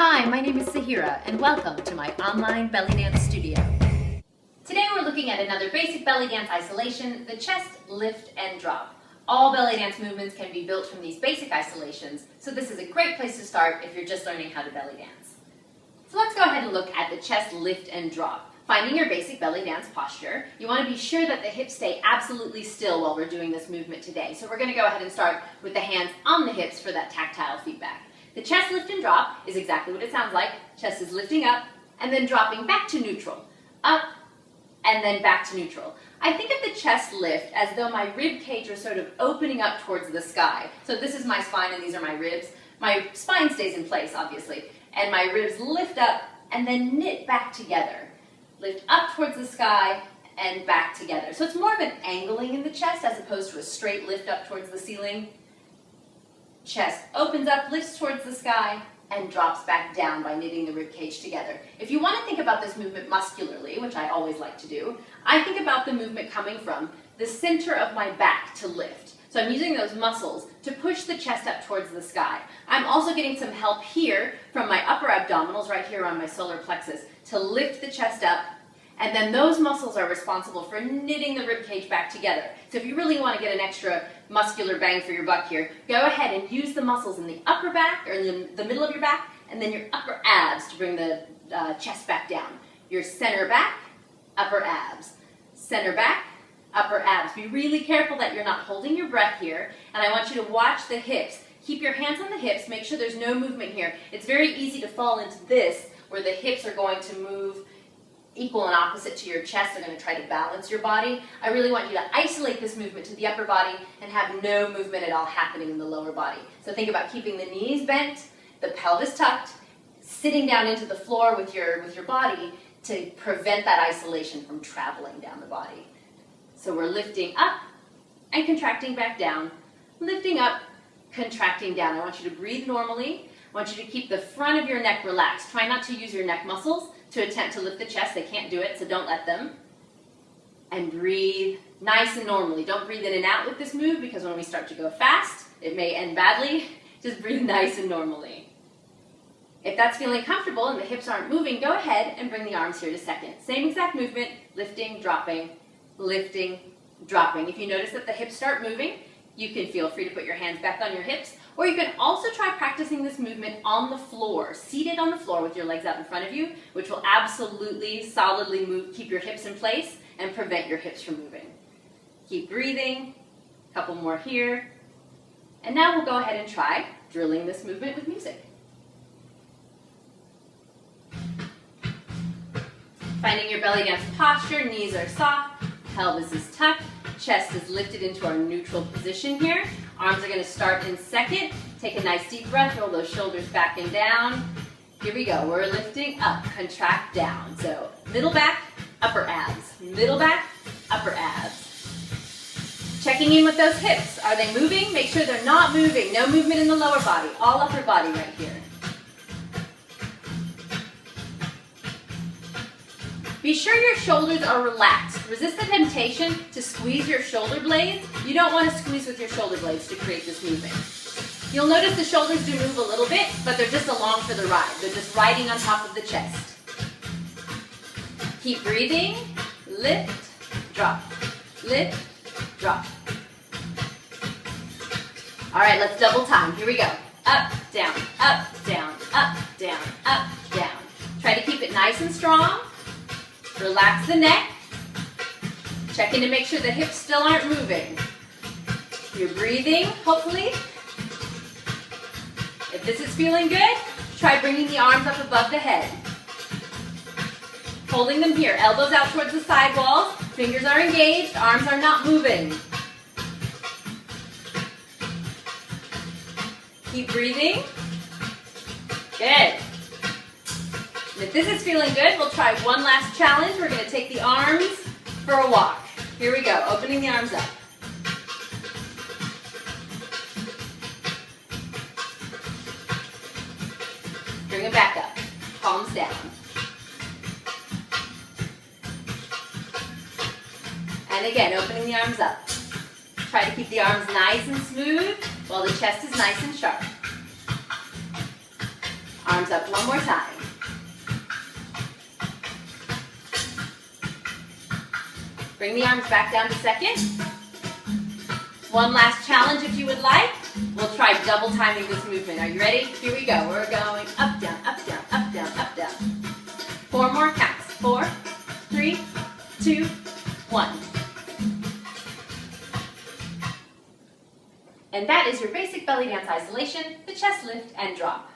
Hi, my name is Sahira, and welcome to my online belly dance studio. Today we're looking at another basic belly dance isolation, the chest lift and drop. All belly dance movements can be built from these basic isolations, so this is a great place to start if you're just learning how to belly dance. So let's go ahead and look at the chest lift and drop. Finding your basic belly dance posture, you want to be sure that the hips stay absolutely still while we're doing this movement today. So we're going to go ahead and start with the hands on the hips for that tactile feedback. The chest lift and drop is exactly what it sounds like. Chest is lifting up and then dropping back to neutral. Up and then back to neutral. I think of the chest lift as though my rib cage was sort of opening up towards the sky. So this is my spine and these are my ribs. My spine stays in place, obviously, and my ribs lift up and then knit back together. Lift up towards the sky and back together. So it's more of an angling in the chest as opposed to a straight lift up towards the ceiling. Chest opens up, lifts towards the sky, and drops back down by knitting the rib cage together. If you want to think about this movement muscularly, which I always like to do, I think about the movement coming from the center of my back to lift. So I'm using those muscles to push the chest up towards the sky. I'm also getting some help here from my upper abdominals right here on my solar plexus to lift the chest up, and then those muscles are responsible for knitting the rib cage back together. So if you really want to get an extra muscular bang for your buck here, go ahead and use the muscles in the upper back, or in the middle of your back, and then your upper abs to bring the chest back down. Your center back, upper abs. Center back, upper abs. Be really careful that you're not holding your breath here, and I want you to watch the hips. Keep your hands on the hips, make sure there's no movement here. It's very easy to fall into this, where the hips are going to move equal and opposite to your chest. They're going to try to balance your body. I really want you to isolate this movement to the upper body and have no movement at all happening in the lower body. So think about keeping the knees bent, the pelvis tucked, sitting down into the floor with your body to prevent that isolation from traveling down the body. So we're lifting up and contracting back down, lifting up, contracting down. I want you to breathe normally. I want you to keep the front of your neck relaxed. Try not to use your neck muscles to attempt to lift the chest. They can't do it, so don't let them. And breathe nice and normally. Don't breathe in and out with this move, because when we start to go fast, it may end badly. Just breathe nice and normally. If that's feeling comfortable and the hips aren't moving, go ahead and bring the arms here to second. Same exact movement, lifting, dropping, lifting, dropping. If you notice that the hips start moving, you can feel free to put your hands back on your hips, or you can also try practicing this movement on the floor, seated on the floor with your legs out in front of you, which will absolutely solidly keep your hips in place and prevent your hips from moving. Keep breathing, a couple more here, and now we'll go ahead and try drilling this movement with music. Finding your belly dance posture, knees are soft, pelvis is tucked, chest is lifted into our neutral position here. Arms are going to start in second. Take a nice deep breath, roll those shoulders back and down. Here we go. We're lifting up, contract down. So middle back, upper abs. Middle back, upper abs. Checking in with those hips. Are they moving? Make sure they're not moving. No movement in the lower body. All upper body right here. Be sure your shoulders are relaxed. Resist the temptation to squeeze your shoulder blades. You don't want to squeeze with your shoulder blades to create this movement. You'll notice the shoulders do move a little bit, but they're just along for the ride. They're just riding on top of the chest. Keep breathing. Lift, drop. Lift, drop. All right, let's double time. Here we go. Up, down, up, down, up, down, up, down. Try to keep it nice and strong. Relax the neck. Check in to make sure the hips still aren't moving. You're breathing, hopefully. If this is feeling good, try bringing the arms up above the head. Holding them here, elbows out towards the side walls, fingers are engaged, arms are not moving. Keep breathing. Good. And if this is feeling good, we'll try one last challenge. We're going to take the arms for a walk. Here we go, opening the arms up. Bring it back up, palms down. And again, opening the arms up. Try to keep the arms nice and smooth while the chest is nice and sharp. Arms up one more time. Bring the arms back down to second. One last challenge if you would like. We'll try double timing this movement. Are you ready? Here we go. We're going up, down, up, down, up, down, up, down. 4 more counts. 4, 3, 2, 1. And that is your basic belly dance isolation, the chest lift and drop.